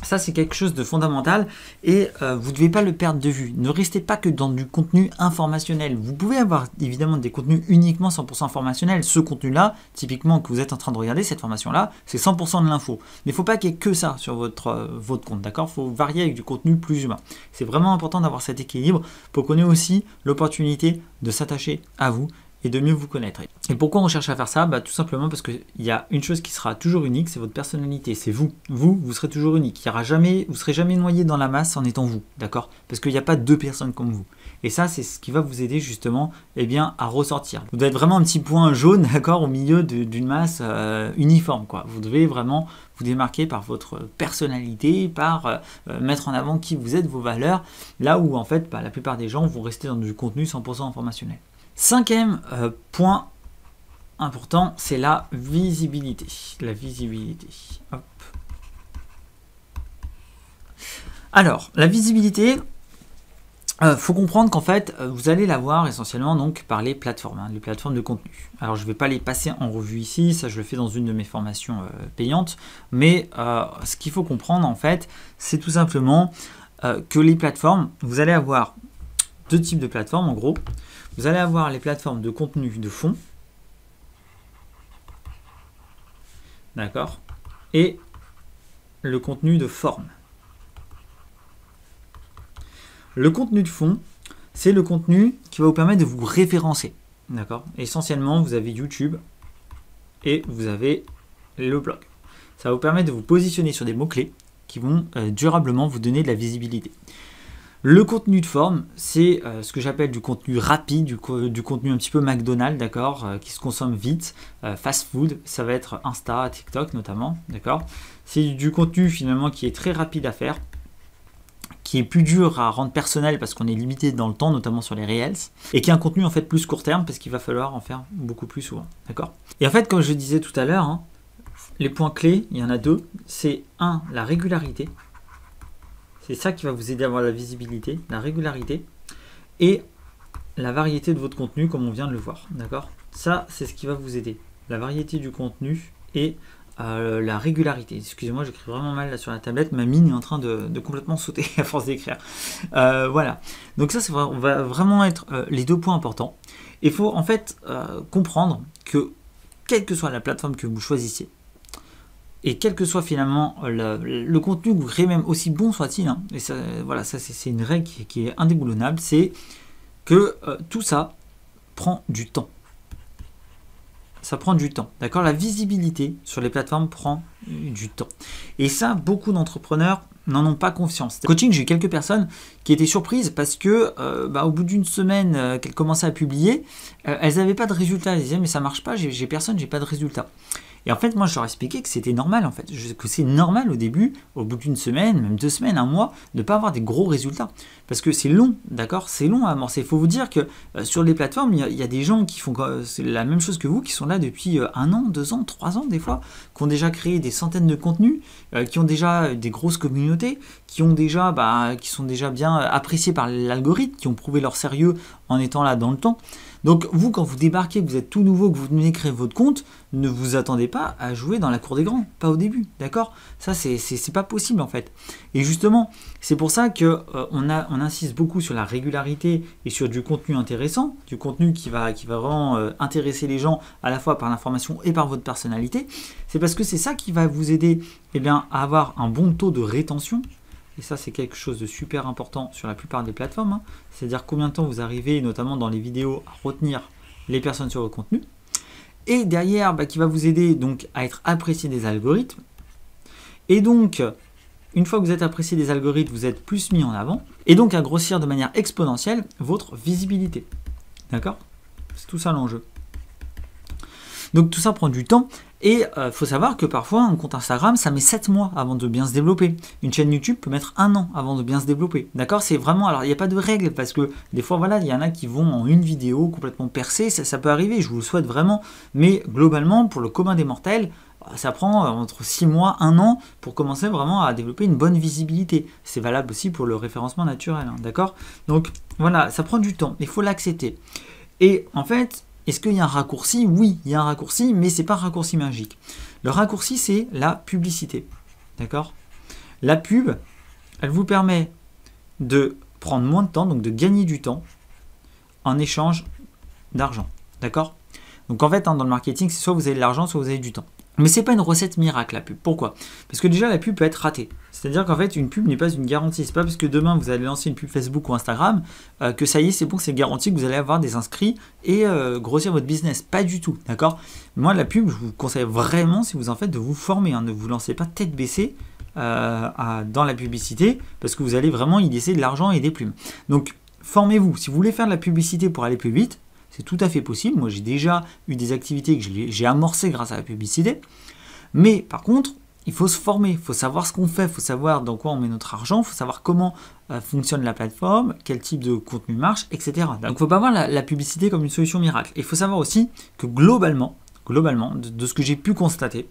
ça, c'est quelque chose de fondamental et vous ne devez pas le perdre de vue. Ne restez pas que dans du contenu informationnel. Vous pouvez avoir évidemment des contenus uniquement 100% informationnels. Ce contenu-là, typiquement que vous êtes en train de regarder, cette formation-là, c'est 100% de l'info. Mais il ne faut pas qu'il y ait que ça sur votre compte, d'accord? Il faut varier avec du contenu plus humain. C'est vraiment important d'avoir cet équilibre pour qu'on ait aussi l'opportunité de s'attacher à vous et de mieux vous connaître. Et pourquoi on cherche à faire ça? Tout simplement parce qu'il y a une chose qui sera toujours unique, c'est votre personnalité, c'est vous. Vous serez toujours unique. Vous ne serez jamais noyé dans la masse en étant vous, d'accord? Parce qu'il n'y a pas deux personnes comme vous. Et ça, c'est ce qui va vous aider justement à ressortir. Vous devez être vraiment un petit point jaune, d'accord, au milieu d'une masse uniforme, quoi. Vous devez vraiment vous démarquer par votre personnalité, par mettre en avant qui vous êtes, vos valeurs, là où en fait, la plupart des gens vont rester dans du contenu 100% informationnel. Cinquième point important, c'est la visibilité. La visibilité. Hop. Alors, la visibilité, faut comprendre qu'en fait, vous allez l'avoir essentiellement donc par les plateformes de contenu. Alors, je ne vais pas les passer en revue ici, ça je le fais dans une de mes formations payantes, mais ce qu'il faut comprendre en fait, c'est tout simplement que les plateformes, vous allez avoir deux types de plateformes en gros. Vous allez avoir les plateformes de contenu de fond, d'accord, et le contenu de forme. Le contenu de fond, c'est le contenu qui va vous permettre de vous référencer, d'accord. Essentiellement, vous avez YouTube et vous avez le blog. Ça va vous permettre de vous positionner sur des mots-clés qui vont durablement vous donner de la visibilité. Le contenu de forme, c'est ce que j'appelle du contenu rapide, du contenu un petit peu McDonald's, d'accord, qui se consomme vite, fast food, ça va être Insta, TikTok notamment, d'accord. C'est du contenu finalement qui est très rapide à faire, qui est plus dur à rendre personnel parce qu'on est limité dans le temps, notamment sur les Reels, et qui est un contenu en fait plus court terme parce qu'il va falloir en faire beaucoup plus souvent, d'accord. Et en fait, comme je disais tout à l'heure, les points clés, il y en a deux, c'est la régularité. C'est ça qui va vous aider à avoir la visibilité, la régularité et la variété de votre contenu comme on vient de le voir. D'accord? Ça, c'est ce qui va vous aider. La variété du contenu et la régularité. Excusez-moi, j'écris vraiment mal là sur la tablette. Ma mine est en train de complètement sauter à force d'écrire. Voilà. Donc ça, on va vraiment être les deux points importants. Il faut en fait comprendre que quelle que soit la plateforme que vous choisissiez, et quel que soit finalement le contenu que vous créez, même aussi bon soit-il, et ça, voilà, ça c'est une règle qui est indéboulonnable, c'est que tout ça prend du temps. ça prend du temps. D'accord? La visibilité sur les plateformes prend du temps. Et ça, beaucoup d'entrepreneurs n'en ont pas confiance. Coaching, j'ai eu quelques personnes qui étaient surprises parce que au bout d'une semaine qu'elles commençaient à publier, elles n'avaient pas de résultats. Elles disaient mais ça marche pas, j'ai personne, j'ai pas de résultats. Et en fait, moi, je leur expliquais que c'était normal, en fait. Que c'est normal au début, au bout d'une semaine, même 2 semaines, 1 mois, de ne pas avoir des gros résultats. Parce que c'est long, d'accord? C'est long à amorcer. Il faut vous dire que sur les plateformes, il y a des gens qui font c'est la même chose que vous, qui sont là depuis 1 an, 2 ans, 3 ans, des fois, qui ont déjà créé des centaines de contenus, qui ont déjà des grosses communautés, qui sont déjà bien appréciés par l'algorithme, qui ont prouvé leur sérieux en étant là dans le temps. Donc vous, quand vous débarquez, que vous êtes tout nouveau, que vous venez créer votre compte, ne vous attendez pas à jouer dans la cour des grands, pas au début, d'accord? Ça, c'est pas possible en fait. Et justement, c'est pour ça que on insiste beaucoup sur la régularité et sur du contenu intéressant, du contenu qui va vraiment intéresser les gens à la fois par l'information et par votre personnalité. C'est parce que c'est ça qui va vous aider à avoir un bon taux de rétention. Et ça, c'est quelque chose de super important sur la plupart des plateformes. C'est-à-dire combien de temps vous arrivez, notamment dans les vidéos, à retenir les personnes sur vos contenus. Et derrière, qui va vous aider donc à être apprécié des algorithmes. Et donc, une fois que vous êtes apprécié des algorithmes, vous êtes plus mis en avant. Et donc à grossir de manière exponentielle votre visibilité. D'accord? C'est tout ça l'enjeu. Donc tout ça prend du temps. Et il faut savoir que parfois, un compte Instagram, ça met 7 mois avant de bien se développer. Une chaîne YouTube peut mettre 1 an avant de bien se développer. D'accord? C'est vraiment... Alors, il n'y a pas de règle parce que des fois, voilà, il y en a qui vont en une vidéo complètement percée. Ça peut arriver, je vous le souhaite vraiment. Mais globalement, pour le commun des mortels, ça prend entre 6 mois, 1 an pour commencer vraiment à développer une bonne visibilité. C'est valable aussi pour le référencement naturel. D'accord? Donc, voilà, ça prend du temps. Il faut l'accepter. Et en fait... Est-ce qu'il y a un raccourci? Oui, il y a un raccourci, mais ce n'est pas un raccourci magique. Le raccourci, c'est la publicité. D'accord? La pub, elle vous permet de prendre moins de temps, donc de gagner du temps, en échange d'argent. D'accord? Donc en fait, dans le marketing, c'est soit vous avez de l'argent, soit vous avez du temps. Mais ce n'est pas une recette miracle, la pub. Pourquoi? Parce que déjà, la pub peut être ratée. C'est-à-dire qu'en fait, une pub n'est pas une garantie. Ce n'est pas parce que demain, vous allez lancer une pub Facebook ou Instagram que ça y est, c'est bon, c'est garanti que vous allez avoir des inscrits et grossir votre business. Pas du tout, d'accord? Moi, la pub, je vous conseille vraiment, si vous en faites, de vous former. Ne vous lancez pas tête baissée dans la publicité parce que vous allez vraiment y laisser de l'argent et des plumes. Donc, formez-vous. Si vous voulez faire de la publicité pour aller plus vite, c'est tout à fait possible. Moi, j'ai déjà eu des activités que j'ai amorcées grâce à la publicité. Mais par contre, il faut se former. Il faut savoir ce qu'on fait. Il faut savoir dans quoi on met notre argent. Il faut savoir comment fonctionne la plateforme, quel type de contenu marche, etc. Donc, il ne faut pas voir la publicité comme une solution miracle. Et il faut savoir aussi que globalement de ce que j'ai pu constater,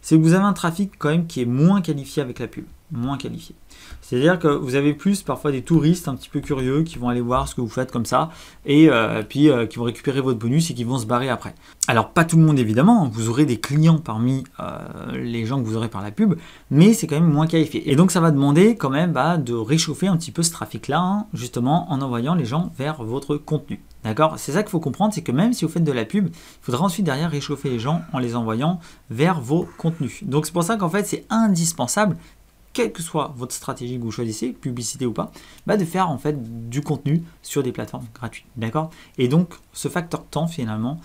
c'est que vous avez un trafic quand même qui est moins qualifié avec la pub. Moins qualifié. C'est-à-dire que vous avez plus parfois des touristes un petit peu curieux qui vont aller voir ce que vous faites comme ça et puis qui vont récupérer votre bonus et qui vont se barrer après. Alors pas tout le monde évidemment, vous aurez des clients parmi les gens que vous aurez par la pub, mais c'est quand même moins qualifié. Et donc ça va demander quand même de réchauffer un petit peu ce trafic-là, justement en envoyant les gens vers votre contenu. D'accord? C'est ça qu'il faut comprendre, c'est que même si vous faites de la pub, il faudra ensuite derrière réchauffer les gens en les envoyant vers vos contenus. Donc c'est pour ça qu'en fait c'est indispensable, quelle que soit votre stratégie que vous choisissez, publicité ou pas, de faire en fait du contenu sur des plateformes gratuites. D'accord? Et donc ce facteur temps finalement,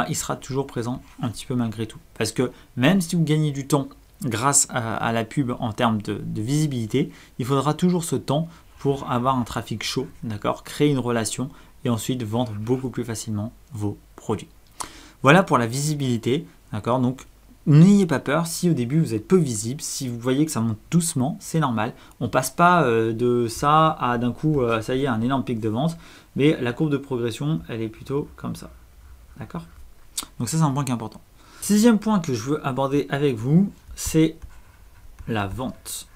il sera toujours présent un petit peu malgré tout. Parce que même si vous gagnez du temps grâce à la pub en termes de visibilité, il faudra toujours ce temps pour avoir un trafic chaud, d'accord? Créer une relation et ensuite vendre beaucoup plus facilement vos produits. Voilà pour la visibilité, d'accord? Donc n'ayez pas peur si au début vous êtes peu visible, si vous voyez que ça monte doucement, c'est normal. On passe pas de ça à d'un coup, ça y est, un énorme pic de vente, mais la courbe de progression, elle est plutôt comme ça. D'accord? Donc ça, c'est un point qui est important. 6e point que je veux aborder avec vous, c'est la vente.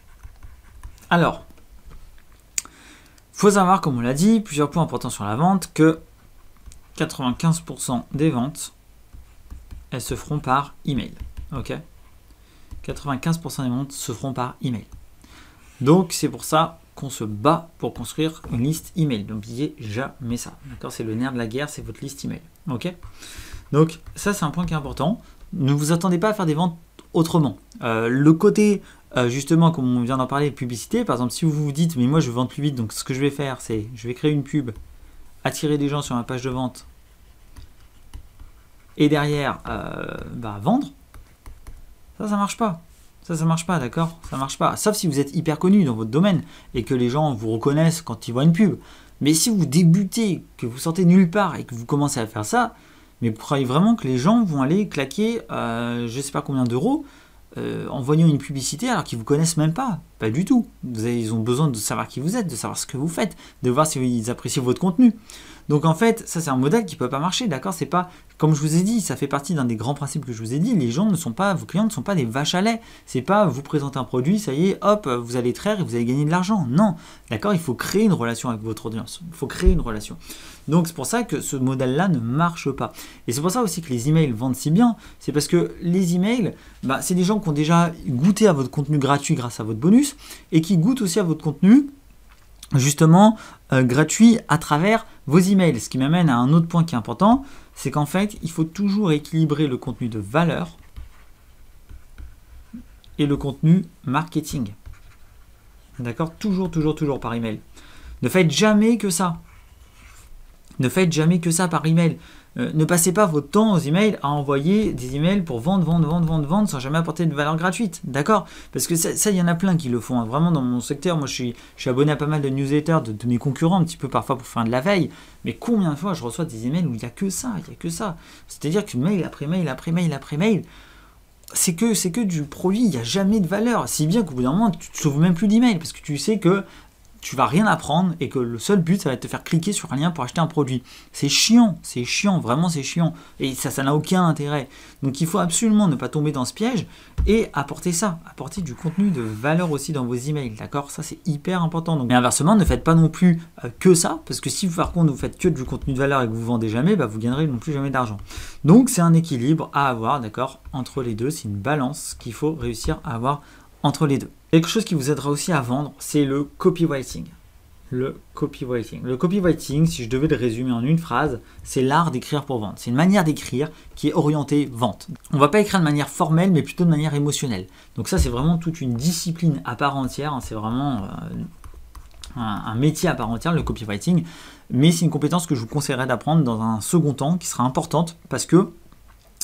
Alors, il faut savoir, comme on l'a dit, plusieurs points importants sur la vente, que 95% des ventes, elles se feront par email. Ok, 95% des ventes se feront par email. Donc c'est pour ça qu'on se bat pour construire une liste email. N'oubliez jamais ça. D'accord, c'est le nerf de la guerre, c'est votre liste email. Ok, donc ça c'est un point qui est important. Ne vous attendez pas à faire des ventes autrement. Le côté justement, comme on vient d'en parler, publicité. Par exemple, si vous vous dites mais moi je veux vendre plus vite, donc ce que je vais faire, c'est je vais créer une pub, attirer des gens sur ma page de vente et derrière vendre, ça marche pas. Ça marche pas, d'accord? Ça marche pas. Sauf si vous êtes hyper connu dans votre domaine et que les gens vous reconnaissent quand ils voient une pub. Mais si vous débutez, que vous sortez nulle part et que vous commencez à faire ça, mais vous croyez vraiment que les gens vont aller claquer je sais pas combien d'euros en voyant une publicité alors qu'ils vous connaissent même pas? Pas du tout. Ils ont besoin de savoir qui vous êtes, de savoir ce que vous faites, de voir si ils apprécient votre contenu. Donc en fait, ça c'est un modèle qui ne peut pas marcher, d'accord? C'est pas, comme je vous ai dit, ça fait partie d'un des grands principes que je vous ai dit, les gens ne sont pas, vos clients ne sont pas des vaches à lait. C'est pas vous présenter un produit, ça y est, hop, vous allez traire et vous allez gagner de l'argent. Non, d'accord? Il faut créer une relation avec votre audience. Il faut créer une relation. Donc c'est pour ça que ce modèle-là ne marche pas. Et c'est pour ça aussi que les emails vendent si bien, c'est parce que les emails, c'est des gens qui ont déjà goûté à votre contenu gratuit grâce à votre bonus et qui goûtent aussi à votre contenu justement gratuit à travers vos emails. Ce qui m'amène à un autre point qui est important, c'est qu'en fait, il faut toujours équilibrer le contenu de valeur et le contenu marketing. D'accord? Toujours par email. Ne faites jamais que ça. Ne faites jamais que ça par email. Ne passez pas votre temps aux emails à envoyer des emails pour vendre sans jamais apporter de valeur gratuite. D'accord? Parce que ça, il y en a plein qui le font. Hein. Vraiment, dans mon secteur, moi, je suis abonné à pas mal de newsletters de mes concurrents, un petit peu parfois pour faire de la veille. Mais combien de fois je reçois des emails où il n'y a que ça, C'est-à-dire que mail après mail après mail après mail, c'est que du produit, il n'y a jamais de valeur. Si bien qu'au bout d'un moment, tu ne te sauves même plus d'emails parce que tu sais que tu vas rien apprendre et que le seul but, ça va être de te faire cliquer sur un lien pour acheter un produit. C'est chiant, vraiment c'est chiant. Et ça n'a aucun intérêt. Donc il faut absolument ne pas tomber dans ce piège et apporter du contenu de valeur aussi dans vos emails, d'accord? Ça c'est hyper important. Donc, mais inversement, ne faites pas non plus que ça, parce que si par contre vous faites que du contenu de valeur et que vous vendez jamais, vous gagnerez non plus jamais d'argent. Donc c'est un équilibre à avoir, d'accord, entre les deux. C'est une balance qu'il faut réussir à avoir entre les deux. Quelque chose qui vous aidera aussi à vendre, c'est le copywriting. Le copywriting, si je devais le résumer en une phrase, c'est l'art d'écrire pour vendre. C'est une manière d'écrire qui est orientée vente. On ne va pas écrire de manière formelle, mais plutôt de manière émotionnelle. Donc ça, c'est vraiment toute une discipline à part entière. C'est vraiment un métier à part entière, le copywriting. Mais c'est une compétence que je vous conseillerais d'apprendre dans un second temps, qui sera importante, parce que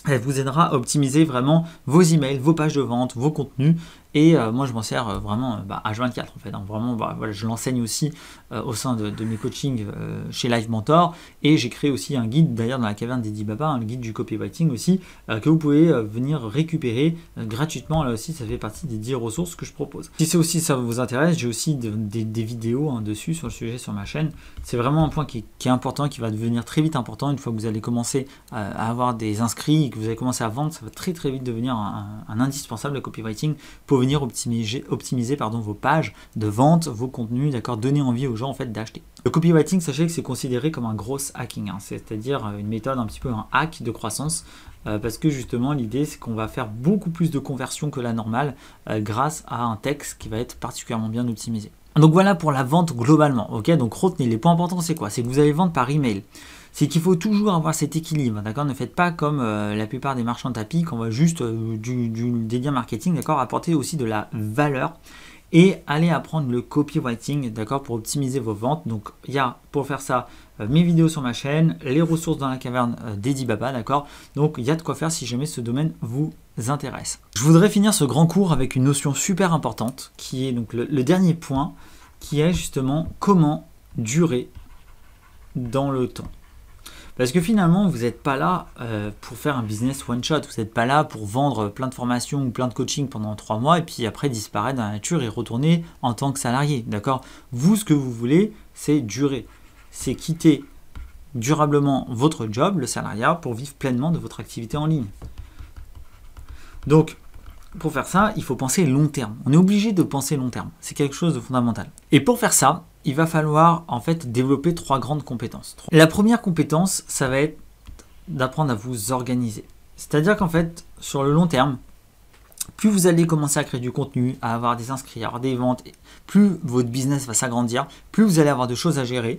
elle vous aidera à optimiser vraiment vos emails, vos pages de vente, vos contenus. Et moi, je m'en sers vraiment H24 en fait. Hein. Vraiment, voilà, je l'enseigne aussi au sein de mes coachings chez Live Mentor. Et j'ai créé aussi un guide, d'ailleurs, dans la caverne d'Eddie Baba, le guide du copywriting aussi, que vous pouvez venir récupérer gratuitement. Là aussi, ça fait partie des 10 ressources que je propose. Si c'est aussi ça vous intéresse, j'ai aussi des vidéos dessus sur le sujet sur ma chaîne. C'est vraiment un point qui est important, qui va devenir très vite important. Une fois que vous allez commencer à avoir des inscrits et que vous allez commencer à vendre, ça va très vite devenir un indispensable, le copywriting, pour venir optimiser vos pages de vente, vos contenus, d'accord, donner envie aux gens en fait d'acheter. Le copywriting, sachez que c'est considéré comme un gros hacking, hein, c'est-à-dire une méthode un petit peu un hack de croissance, parce que justement l'idée c'est qu'on va faire beaucoup plus de conversions que la normale grâce à un texte qui va être particulièrement bien optimisé. Donc voilà pour la vente globalement, ok? Donc retenez, les points importants c'est quoi? C'est que vous allez vendre par email. C'est qu'il faut toujours avoir cet équilibre, d'accord? Ne faites pas comme la plupart des marchands de tapis, qu'on va juste des liens marketing, d'accord? Apporter aussi de la valeur et aller apprendre le copywriting, d'accord? Pour optimiser vos ventes. Donc il y a pour faire ça mes vidéos sur ma chaîne, les ressources dans la caverne d'Eddie Baba, d'accord? Donc il y a de quoi faire si jamais ce domaine vous intéresse. Je voudrais finir ce grand cours avec une notion super importante qui est donc le dernier point, qui est justement comment durer dans le temps. Parce que finalement, vous n'êtes pas là pour faire un business one shot, vous n'êtes pas là pour vendre plein de formations ou plein de coaching pendant 3 mois et puis après disparaître dans la nature et retourner en tant que salarié, d'accord? Vous, ce que vous voulez, c'est durer, c'est quitter durablement votre job, le salariat, pour vivre pleinement de votre activité en ligne. Donc, pour faire ça, il faut penser long terme. On est obligé de penser long terme, c'est quelque chose de fondamental. Et pour faire ça, il va falloir en fait développer 3 grandes compétences. La première compétence, ça va être d'apprendre à vous organiser. C'est-à-dire qu'en fait, sur le long terme, plus vous allez commencer à créer du contenu, à avoir des inscrits, à avoir des ventes, plus votre business va s'agrandir, plus vous allez avoir de choses à gérer.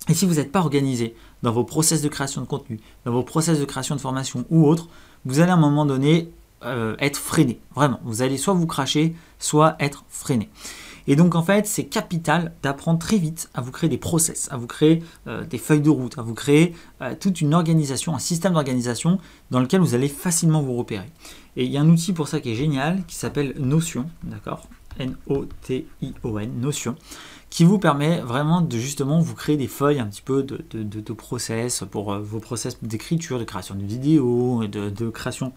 Et si vous n'êtes pas organisé dans vos process de création de contenu, dans vos process de création de formation ou autres, vous allez à un moment donné être freiné. Vraiment, vous allez soit vous cracher, soit être freiné. Et donc en fait, c'est capital d'apprendre très vite à vous créer des process, à vous créer des feuilles de route, à vous créer toute une organisation, un système d'organisation dans lequel vous allez facilement vous repérer. Et il y a un outil pour ça qui est génial, qui s'appelle Notion, d'accord, N-O-T-I-O-N, Notion, qui vous permet vraiment de justement vous créer des feuilles un petit peu de process pour vos process d'écriture, de création de vidéos, de création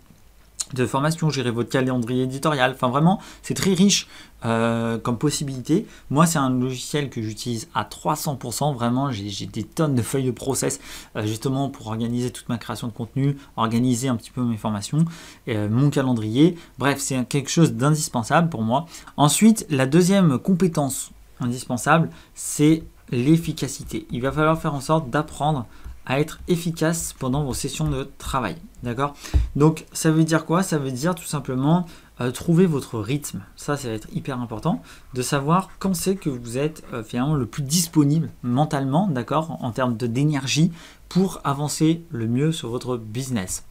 de formation, gérer votre calendrier éditorial. Enfin vraiment, c'est très riche comme possibilité. Moi, c'est un logiciel que j'utilise à 300%. Vraiment, j'ai des tonnes de feuilles de process justement pour organiser toute ma création de contenu, organiser un petit peu mes formations, mon calendrier. Bref, c'est quelque chose d'indispensable pour moi. Ensuite, la deuxième compétence indispensable, c'est l'efficacité. Il va falloir faire en sorte d'apprendre à être efficace pendant vos sessions de travail. D'accord? Donc, ça veut dire quoi? Ça veut dire tout simplement trouver votre rythme. Ça va être hyper important de savoir quand c'est que vous êtes finalement le plus disponible mentalement, d'accord, en termes d'énergie pour avancer le mieux sur votre business.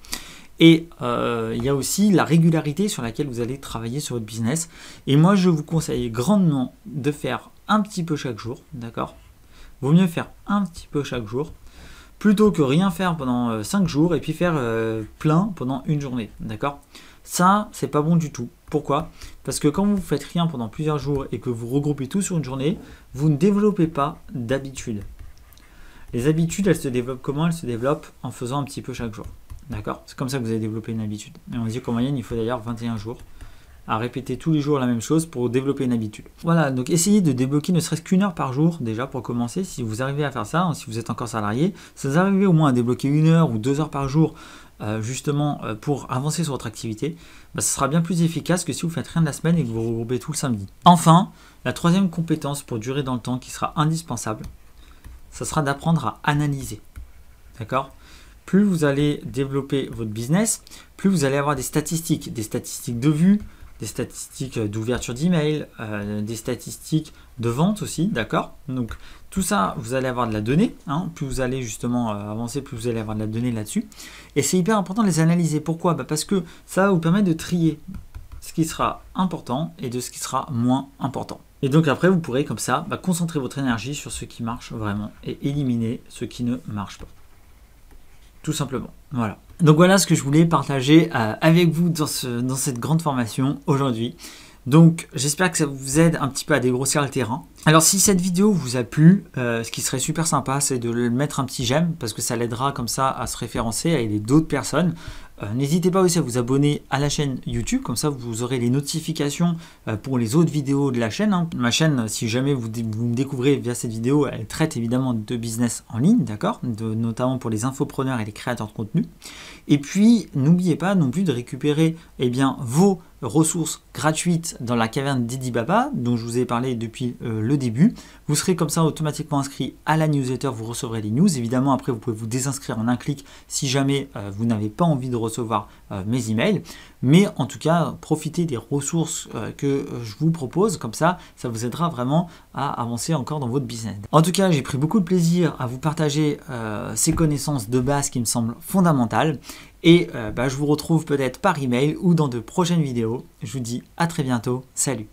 Et il y a aussi la régularité sur laquelle vous allez travailler sur votre business. Et moi, je vous conseille grandement de faire un petit peu chaque jour, d'accord? Vaut mieux faire un petit peu chaque jour plutôt que rien faire pendant 5 jours et puis faire plein pendant une journée, d'accord? Ça, c'est pas bon du tout. Pourquoi? Parce que quand vous faites rien pendant plusieurs jours et que vous regroupez tout sur une journée, vous ne développez pas d'habitude. Les habitudes, elles se développent comment? Elles se développent en faisant un petit peu chaque jour, d'accord? C'est comme ça que vous allez développer une habitude. Et on dit qu'en moyenne, il faut d'ailleurs 21 jours à répéter tous les jours la même chose pour développer une habitude. Voilà, donc essayez de débloquer ne serait-ce qu'une heure par jour déjà pour commencer. Si vous arrivez à faire ça, si vous êtes encore salarié, si vous arrivez au moins à débloquer 1 heure ou 2 heures par jour justement pour avancer sur votre activité, ce sera bien plus efficace que si vous faites rien de la semaine et que vous regroupez tout le samedi. Enfin, la troisième compétence pour durer dans le temps qui sera indispensable, ça sera d'apprendre à analyser. D'accord ? Plus vous allez développer votre business, plus vous allez avoir des statistiques de vues, des statistiques d'ouverture d'email, des statistiques de vente aussi, d'accord? Donc tout ça, vous allez avoir de la donnée, hein, plus vous allez justement avancer, plus vous allez avoir de la donnée là-dessus. Et c'est hyper important de les analyser. Pourquoi? Parce que ça va vous permettre de trier ce qui sera important et de ce qui sera moins important. Et donc après, vous pourrez comme ça concentrer votre énergie sur ce qui marche vraiment et éliminer ce qui ne marche pas. Tout simplement. Voilà. Donc voilà ce que je voulais partager avec vous dans cette grande formation aujourd'hui. Donc j'espère que ça vous aide un petit peu à dégrossir le terrain. Alors si cette vidéo vous a plu, ce qui serait super sympa, c'est de le mettre un petit j'aime parce que ça l'aidera comme ça à se référencer, à aider d'autres personnes. N'hésitez pas aussi à vous abonner à la chaîne YouTube, comme ça vous aurez les notifications pour les autres vidéos de la chaîne. Hein. Ma chaîne, si jamais vous me découvrez via cette vidéo, elle traite évidemment de business en ligne, d'accord, notamment pour les infopreneurs et les créateurs de contenu. Et puis, n'oubliez pas non plus de récupérer vos ressources gratuites dans la caverne d'Edi Baba, dont je vous ai parlé depuis le début. Vous serez comme ça automatiquement inscrit à la newsletter, vous recevrez les news. Évidemment, après, vous pouvez vous désinscrire en un clic si jamais vous n'avez pas envie de recevoir mes emails. Mais en tout cas, profitez des ressources que je vous propose. Comme ça vous aidera vraiment à avancer encore dans votre business. En tout cas, j'ai pris beaucoup de plaisir à vous partager ces connaissances de base qui me semblent fondamentales. Et je vous retrouve peut-être par email ou dans de prochaines vidéos. Je vous dis à très bientôt. Salut!